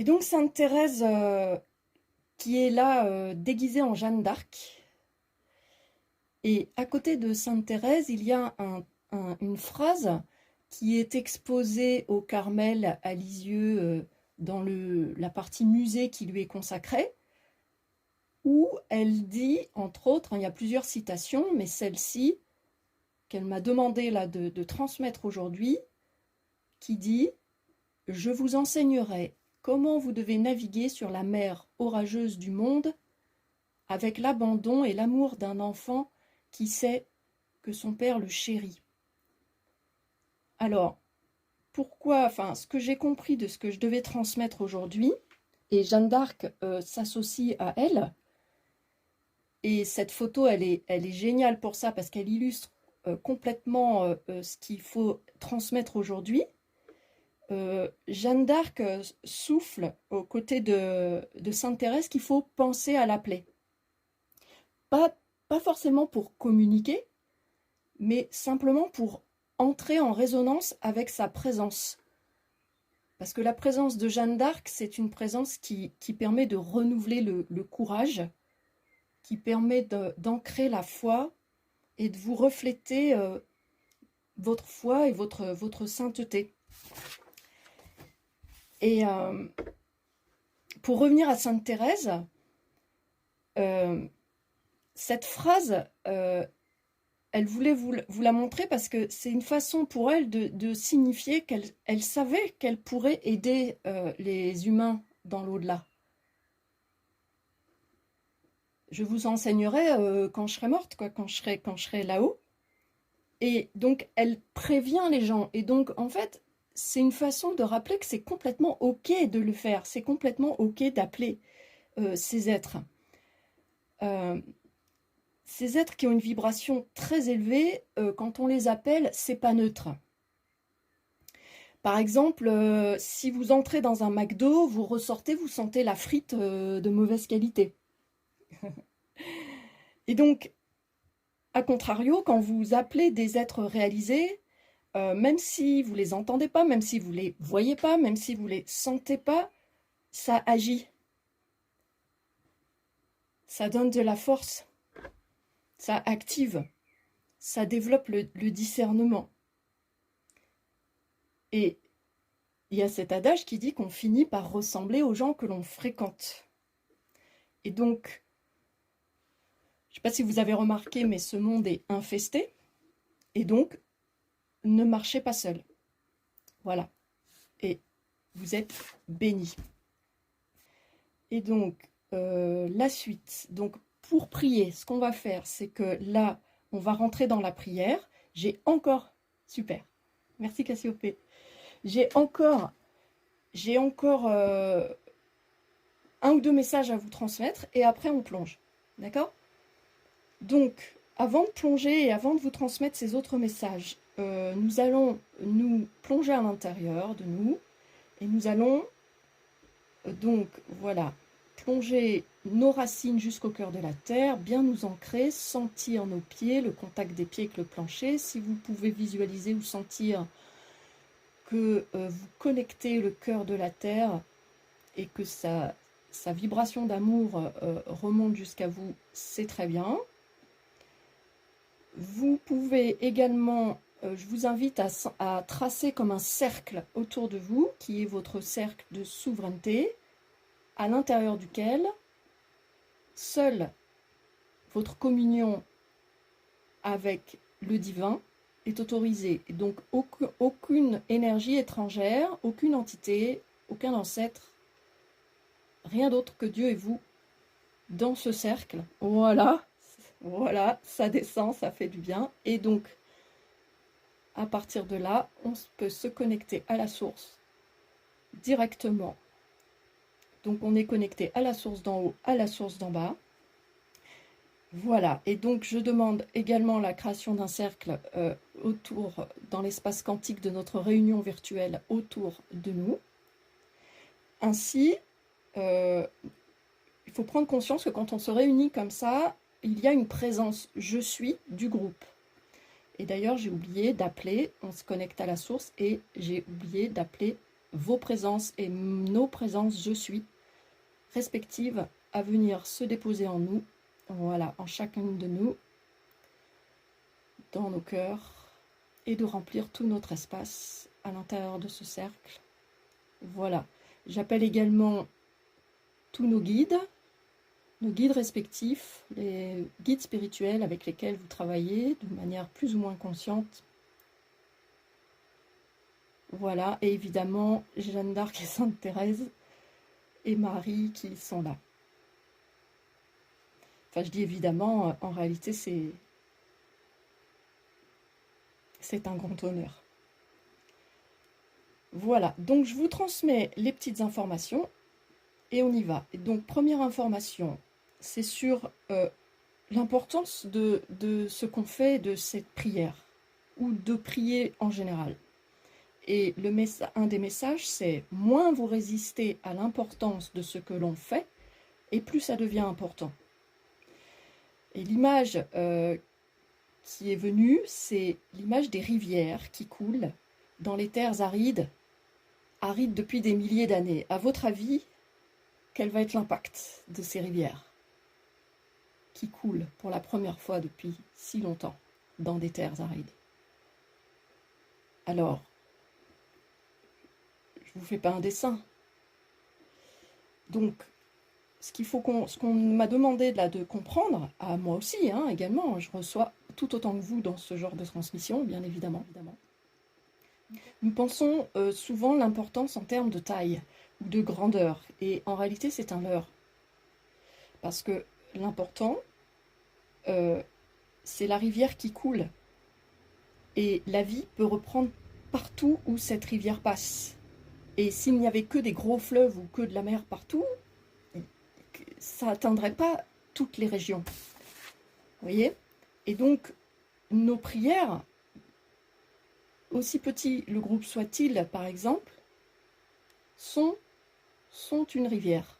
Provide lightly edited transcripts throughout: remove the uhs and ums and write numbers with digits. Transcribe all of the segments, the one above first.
Et donc Sainte Thérèse qui est là déguisée en Jeanne d'Arc. Et à côté de Sainte Thérèse, il y a une phrase qui est exposée au Carmel à Lisieux dans la partie musée qui lui est consacrée, où elle dit, entre autres, il y a plusieurs citations, mais celle-ci, qu'elle m'a demandé là de transmettre aujourd'hui, qui dit « Je vous enseignerai comment vous devez naviguer sur la mer orageuse du monde avec l'abandon et l'amour d'un enfant qui sait que son père le chérit. » Alors, pourquoi, enfin, ce que j'ai compris de ce que je devais transmettre aujourd'hui, et Jeanne d'Arc s'associe à elle, et cette photo, elle est géniale pour ça, parce qu'elle illustre complètement ce qu'il faut transmettre aujourd'hui. Jeanne d'Arc souffle aux côtés de Sainte Thérèse qu'il faut penser à l'appeler. Pas forcément pour communiquer, mais simplement pour entrer en résonance avec sa présence. Parce que la présence de Jeanne d'Arc, c'est une présence qui permet de renouveler le courage, qui permet d'ancrer la foi et de vous refléter votre foi et votre sainteté. Et pour revenir à Sainte Thérèse, cette phrase, elle voulait vous la montrer parce que c'est une façon pour elle de signifier qu'elle savait qu'elle pourrait aider les humains dans l'au-delà. Je vous enseignerai quand je serai morte, quoi, quand je serai là-haut. Et donc, elle prévient les gens. Et donc, en fait, c'est une façon de rappeler que c'est complètement OK de le faire. C'est complètement OK d'appeler ces êtres. Ces êtres qui ont une vibration très élevée, quand on les appelle, c'est pas neutre. Par exemple, si vous entrez dans un McDo, vous ressortez, vous sentez la frite de mauvaise qualité. Et donc, à contrario, quand vous appelez des êtres réalisés, même si vous les entendez pas, même si vous les voyez pas, même si vous les sentez pas, ça agit. Ça donne de la force. Ça active. Ça développe le discernement. Et il y a cet adage qui dit qu'on finit par ressembler aux gens que l'on fréquente. Et donc, je ne sais pas si vous avez remarqué, mais ce monde est infesté. Et donc, ne marchez pas seul. Voilà. Et vous êtes bénis. Et donc, la suite. Donc, pour prier, ce qu'on va faire, c'est que là, on va rentrer dans la prière. J'ai encore... Super. Merci Cassiopée. J'ai encore un ou deux messages à vous transmettre et après on plonge. D'accord? Donc, avant de plonger et avant de vous transmettre ces autres messages, nous allons nous plonger à l'intérieur de nous et nous allons donc, voilà, plonger nos racines jusqu'au cœur de la terre, bien nous ancrer, sentir nos pieds, le contact des pieds avec le plancher. Si vous pouvez visualiser ou sentir que vous connectez le cœur de la terre et que sa vibration d'amour remonte jusqu'à vous, c'est très bien. Vous pouvez également, je vous invite à tracer comme un cercle autour de vous, qui est votre cercle de souveraineté, à l'intérieur duquel seule votre communion avec le divin est autorisée. Et donc aucune énergie étrangère, aucune entité, aucun ancêtre, rien d'autre que Dieu et vous dans ce cercle. Voilà, voilà, ça descend, ça fait du bien. Et donc, à partir de là, on peut se connecter à la source directement. Donc, on est connecté à la source d'en haut, à la source d'en bas. Voilà, et donc je demande également la création d'un cercle autour, dans l'espace quantique de notre réunion virtuelle autour de nous. Ainsi, il faut prendre conscience que quand on se réunit comme ça, il y a une présence « je suis » du groupe. Et d'ailleurs, j'ai oublié d'appeler, on se connecte à la source, et j'ai oublié d'appeler vos présences et nos présences je suis respectives à venir se déposer en nous, voilà, en chacune de nous, dans nos cœurs, et de remplir tout notre espace à l'intérieur de ce cercle. Voilà. J'appelle également tous nos guides respectifs, les guides spirituels avec lesquels vous travaillez de manière plus ou moins consciente. Voilà, et évidemment Jeanne d'Arc et Sainte Thérèse et Marie qui sont là. Enfin, je dis évidemment, en réalité c'est un grand honneur. Voilà, donc je vous transmets les petites informations et on y va. Et donc première information, c'est sur l'importance de ce qu'on fait de cette prière, ou de prier en général. Et un des messages, c'est moins vous résistez à l'importance de ce que l'on fait, et plus ça devient important. Et l'image qui est venue, c'est l'image des rivières qui coulent dans les terres arides depuis des milliers d'années. À votre avis, quel va être l'impact de ces rivières qui coulent pour la première fois depuis si longtemps dans des terres arides? Alors, je ne vous fais pas un dessin. Donc, ce qu'on m'a demandé là de comprendre, à moi aussi également, je reçois tout autant que vous dans ce genre de transmission, bien évidemment. Nous pensons souvent l'importance en termes de taille ou de grandeur, et en réalité c'est un leurre. Parce que l'important, c'est la rivière qui coule, et la vie peut reprendre partout où cette rivière passe. Et s'il n'y avait que des gros fleuves ou que de la mer partout, ça n'atteindrait pas toutes les régions. Vous voyez? Et donc, nos prières, aussi petit le groupe soit-il, par exemple, sont une rivière.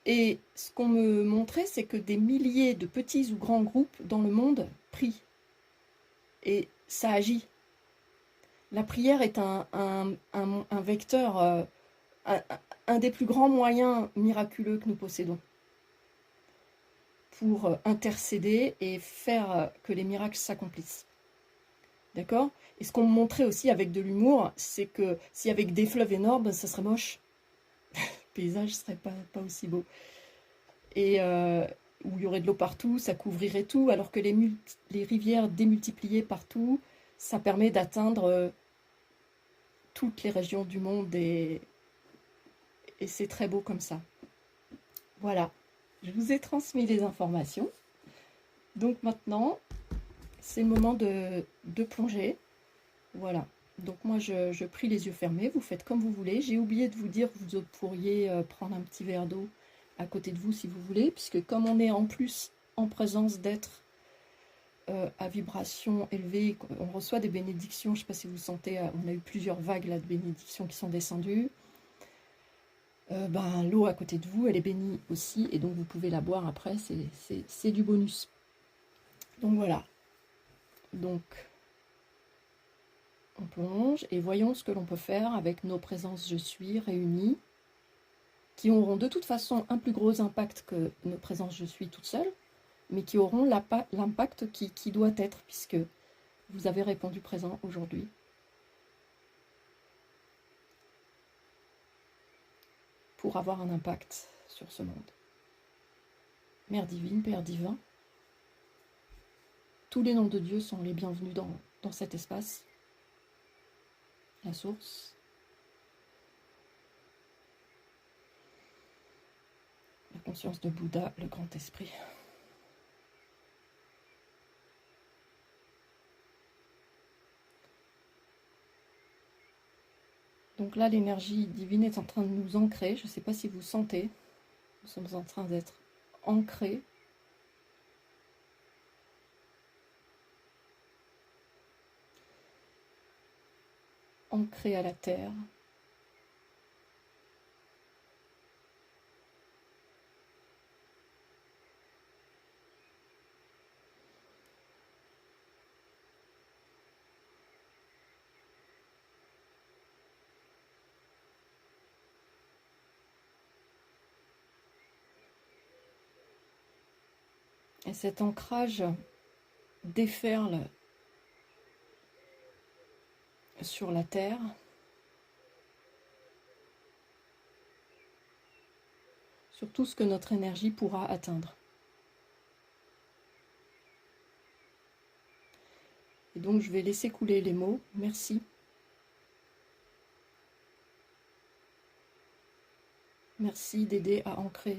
Et ce qu'on me montrait, c'est que des milliers de petits ou grands groupes dans le monde prient. Et ça agit. La prière est un vecteur, un des plus grands moyens miraculeux que nous possédons pour intercéder et faire que les miracles s'accomplissent. D'accord? Et ce qu'on me montrait aussi avec de l'humour, c'est que si avec des fleuves énormes, ça serait moche. Le paysage ne serait pas aussi beau. Et où il y aurait de l'eau partout, ça couvrirait tout, alors que les rivières démultipliées partout, ça permet d'atteindre toutes les régions du monde, et c'est très beau comme ça. Voilà, je vous ai transmis les informations. Donc maintenant, c'est le moment de plonger. Voilà, donc moi je prie les yeux fermés, vous faites comme vous voulez. J'ai oublié de vous dire que vous pourriez prendre un petit verre d'eau à côté de vous si vous voulez, puisque comme on est en plus en présence d'êtres à vibration élevée, on reçoit des bénédictions, je ne sais pas si vous sentez, on a eu plusieurs vagues là, de bénédictions qui sont descendues. L'eau à côté de vous, elle est bénie aussi, et donc vous pouvez la boire après, c'est du bonus. Donc voilà, donc on plonge et voyons ce que l'on peut faire avec nos présences je suis réunies, qui auront de toute façon un plus gros impact que nos présences je suis toute seule, mais qui auront l'impact qui doit être, puisque vous avez répondu présent aujourd'hui. Pour avoir un impact sur ce monde. Mère divine, Père divin, tous les noms de Dieu sont les bienvenus dans cet espace. La source, la conscience de Bouddha, le grand esprit. Donc là, l'énergie divine est en train de nous ancrer. Je ne sais pas si vous sentez. Nous sommes en train d'être ancrés. Ancrés à la terre. Et cet ancrage déferle sur la terre, sur tout ce que notre énergie pourra atteindre. Et donc je vais laisser couler les mots. Merci. Merci d'aider à ancrer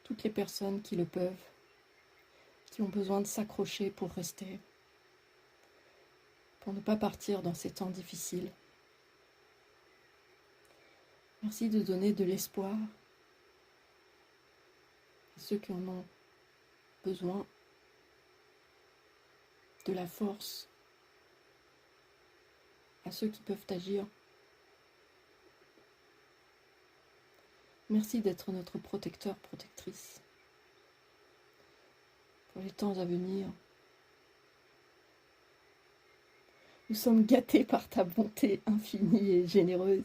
toutes les personnes qui le peuvent, qui ont besoin de s'accrocher pour rester, pour ne pas partir dans ces temps difficiles. Merci de donner de l'espoir à ceux qui en ont besoin, de la force à ceux qui peuvent agir. Merci d'être notre protecteur, protectrice pour les temps à venir. Nous sommes gâtés par ta bonté infinie et généreuse.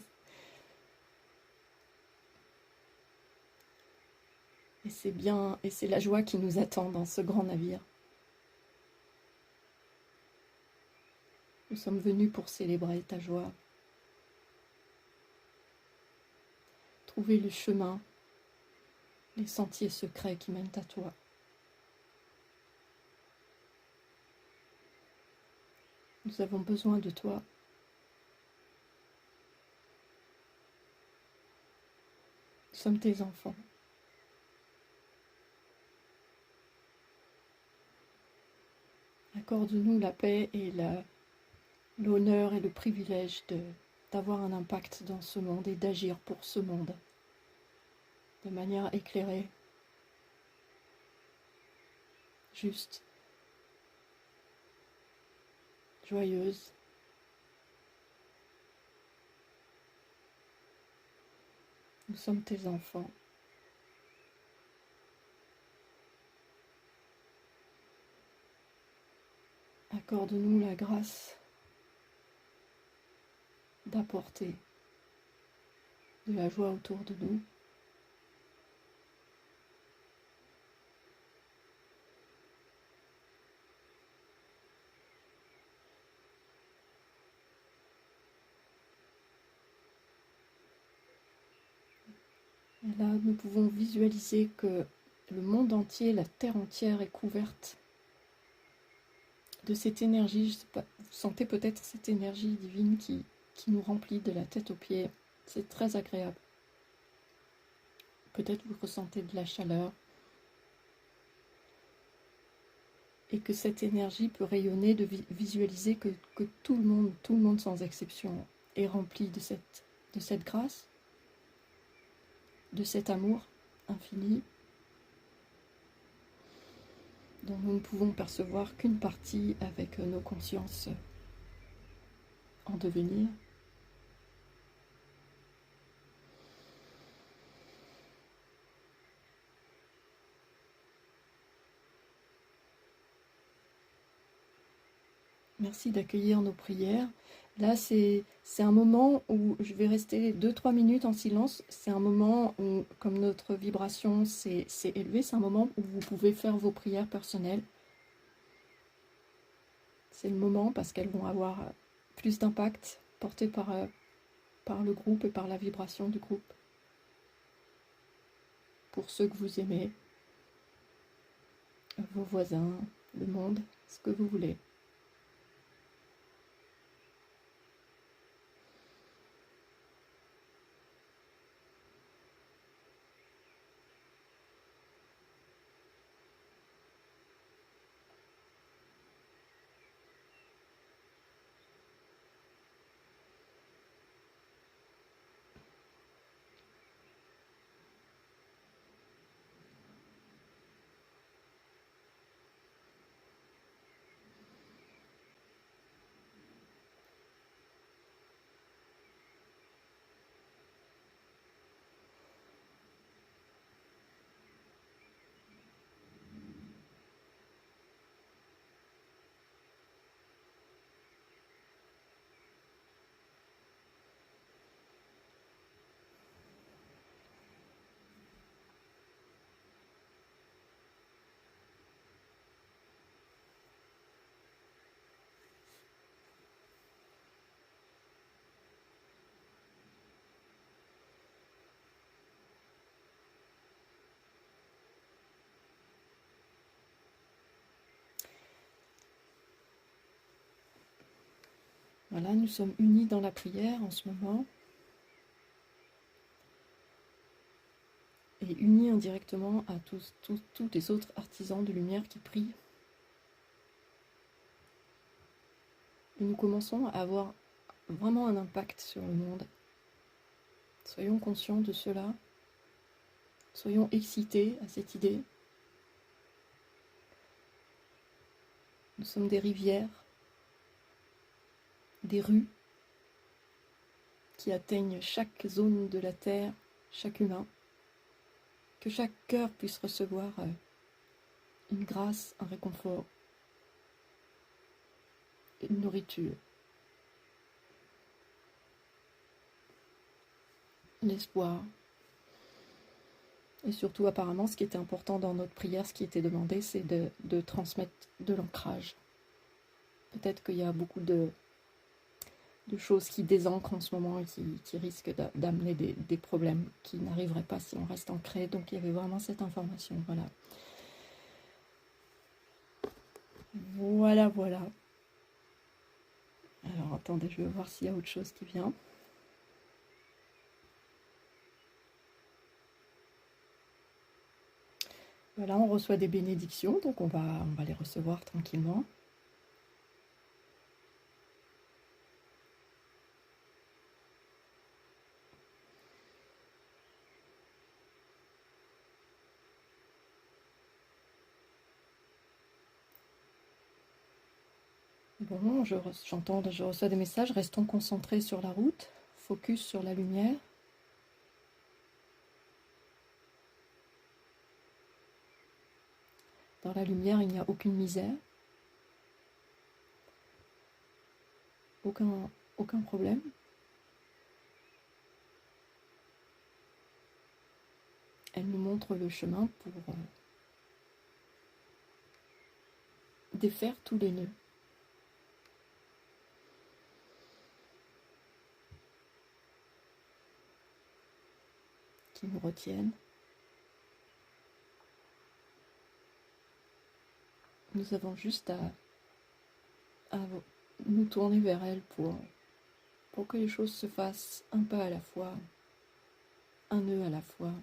Et c'est bien, et c'est la joie qui nous attend dans ce grand navire. Nous sommes venus pour célébrer ta joie. Trouver le chemin, les sentiers secrets qui mènent à toi. Nous avons besoin de toi. Nous sommes tes enfants. Accorde-nous la paix et l'honneur et le privilège d'avoir un impact dans ce monde et d'agir pour ce monde de manière éclairée, juste, joyeuse. Nous sommes tes enfants. Accorde-nous la grâce d'apporter de la joie autour de nous. Et là, nous pouvons visualiser que le monde entier, la terre entière est couverte de cette énergie. Je sais pas, vous sentez peut-être cette énergie divine qui nous remplit de la tête aux pieds. C'est très agréable. Peut-être vous ressentez de la chaleur. Et que cette énergie peut rayonner, de visualiser que tout le monde sans exception est rempli de cette grâce, de cet amour infini, dont nous ne pouvons percevoir qu'une partie avec nos consciences en devenir. Merci d'accueillir nos prières. Là, c'est un moment où je vais rester 2-3 minutes en silence. C'est un moment où, comme notre vibration s'est élevée, c'est un moment où vous pouvez faire vos prières personnelles. C'est le moment parce qu'elles vont avoir plus d'impact porté par le groupe et par la vibration du groupe. Pour ceux que vous aimez, vos voisins, le monde, ce que vous voulez. Voilà, nous sommes unis dans la prière en ce moment. Et unis indirectement à tous les autres artisans de lumière qui prient. Et nous commençons à avoir vraiment un impact sur le monde. Soyons conscients de cela. Soyons excités à cette idée. Nous sommes des rivières, des rues qui atteignent chaque zone de la terre, chaque humain. Que chaque cœur puisse recevoir une grâce, un réconfort, une nourriture, l'espoir. Et surtout, apparemment, ce qui était important dans notre prière, ce qui était demandé, c'est de transmettre de l'ancrage. Peut-être qu'il y a beaucoup de choses qui désancrent en ce moment et qui risquent d'amener des problèmes qui n'arriveraient pas si on reste ancré. Donc il y avait vraiment cette information. Voilà. Voilà. Alors attendez, je vais voir s'il y a autre chose qui vient. Voilà, on reçoit des bénédictions, donc on va les recevoir tranquillement. Bon, je reçois des messages, restons concentrés sur la route, focus sur la lumière. Dans la lumière, il n'y a aucune misère, aucun problème. Elle nous montre le chemin pour défaire tous les nœuds qui nous retiennent. Nous avons juste à nous tourner vers elle pour que les choses se fassent un pas à la fois, un nœud à la fois,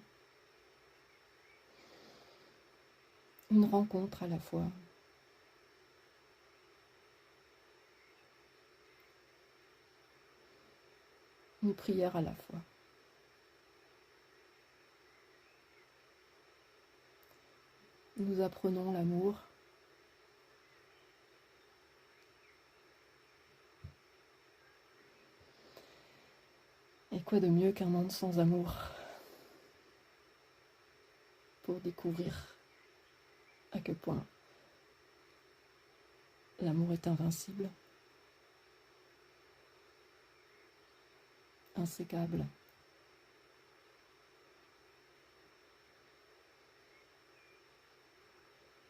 une rencontre à la fois. Une prière à la fois. Nous apprenons l'amour. Et quoi de mieux qu'un monde sans amour pour découvrir à quel point l'amour est invincible, insécable.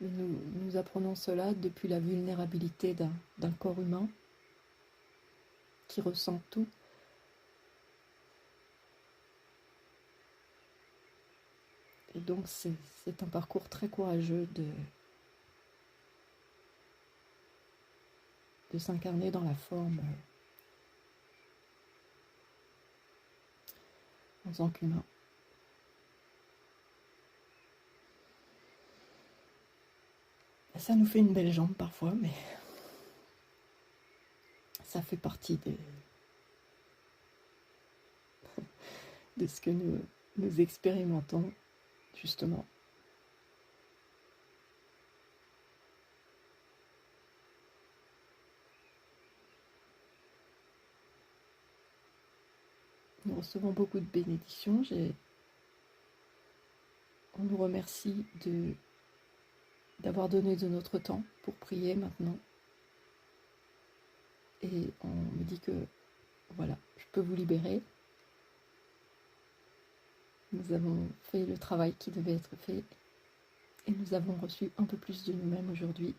Nous apprenons cela depuis la vulnérabilité d'un corps humain qui ressent tout. Et donc c'est un parcours très courageux de s'incarner dans la forme en tant qu'humain. Ça nous fait une belle jambe parfois, mais ça fait partie de ce que nous expérimentons, justement. Nous recevons beaucoup de bénédictions. On nous remercie d'avoir donné de notre temps pour prier maintenant. Et on me dit que, voilà, je peux vous libérer. Nous avons fait le travail qui devait être fait. Et nous avons reçu un peu plus de nous-mêmes aujourd'hui.